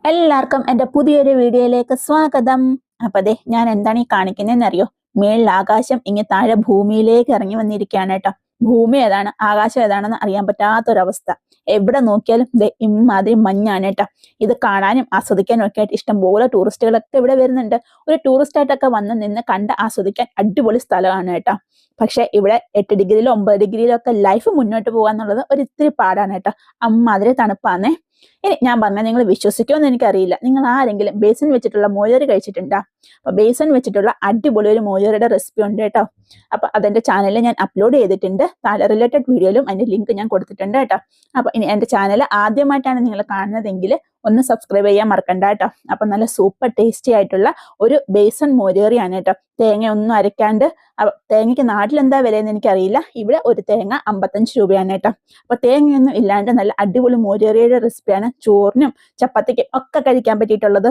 എല്ലാവർക്കും എൻ്റെ പുതിയൊരു വീഡിയോയിലേക്ക് സ്വാഗതം. അപ്പൊ ദേ ഞാൻ എന്താണ് ഈ കാണിക്കുന്നതെന്ന് അറിയോ? മേളിൽ ആകാശം ഇങ്ങ് താഴെ ഭൂമിയിലേക്ക് ഇറങ്ങി വന്നിരിക്കുകയാണ് കേട്ടോ. ഭൂമി ഏതാണ് ആകാശം ഏതാണെന്ന് അറിയാൻ പറ്റാത്തൊരവസ്ഥ. എവിടെ നോക്കിയാലും ദേ ഇമ്മാതിരി മഞ്ഞാണ് കേട്ടോ. ഇത് കാണാനും ആസ്വദിക്കാനും ഒക്കെ ആയിട്ട് ഇഷ്ടംപോലെ ടൂറിസ്റ്റുകളൊക്കെ ഇവിടെ വരുന്നുണ്ട്. ഒരു ടൂറിസ്റ്റായിട്ടൊക്കെ വന്ന് നിന്ന് കണ്ട് ആസ്വദിക്കാൻ അടിപൊളി സ്ഥലമാണ് കേട്ടോ. പക്ഷെ ഇവിടെ 8 ഡിഗ്രിയിലോ 9 ഡിഗ്രിയിലോ ഒക്കെ ലൈഫ് മുന്നോട്ട് പോകാന്നുള്ളത് ഒരു ഇത്തിരി പാടാണ് കേട്ടോ. അമ്മാതിരി തണുപ്പാന്നേ. ഇനി ഞാൻ പറഞ്ഞാൽ നിങ്ങൾ വിശ്വസിക്കുമെന്ന് എനിക്കറിയില്ല. നിങ്ങൾ ആരെങ്കിലും ബേസൻ വെച്ചിട്ടുള്ള മോര് കഴിച്ചിട്ടുണ്ടോ? അപ്പൊ ബേസൻ വെച്ചിട്ടുള്ള അടിപൊളി ഒരു മോരുടെ റെസിപ്പി ഉണ്ട് കേട്ടോ. അപ്പൊ അതെന്റെ ചാനലിൽ ഞാൻ അപ്ലോഡ് ചെയ്തിട്ടുണ്ട്. താഴെ റിലേറ്റഡ് വീഡിയോയിലും അതിന്റെ ലിങ്ക് ഞാൻ കൊടുത്തിട്ടുണ്ട് കേട്ടോ. അപ്പൊ ഇനി എന്റെ ചാനൽ ആദ്യമായിട്ടാണ് നിങ്ങൾ കാണുന്നതെങ്കിൽ ഒന്ന് സബ്സ്ക്രൈബ് ചെയ്യാൻ മറക്കണ്ട കേട്ടോ. അപ്പൊ നല്ല സൂപ്പർ ടേസ്റ്റി ആയിട്ടുള്ള ഒരു ബേസൻ മോരേറിയാണ് കേട്ടോ. തേങ്ങ ഒന്നും അരയ്ക്കാണ്ട്. തേങ്ങയ്ക്ക് നാട്ടിൽ എന്താ വിലയെന്ന് എനിക്കറിയില്ല. ഇവിടെ ഒരു തേങ്ങ 55 രൂപയാണ് കേട്ടോ. അപ്പൊ തേങ്ങയൊന്നും ഇല്ലാണ്ട് നല്ല അടിപൊളി മോരേറിയുടെ റെസിപ്പിയാണ് ചോറിനും ചപ്പാത്തിക്കും ഒക്കെ കഴിക്കാൻ പറ്റിയിട്ടുള്ളത്.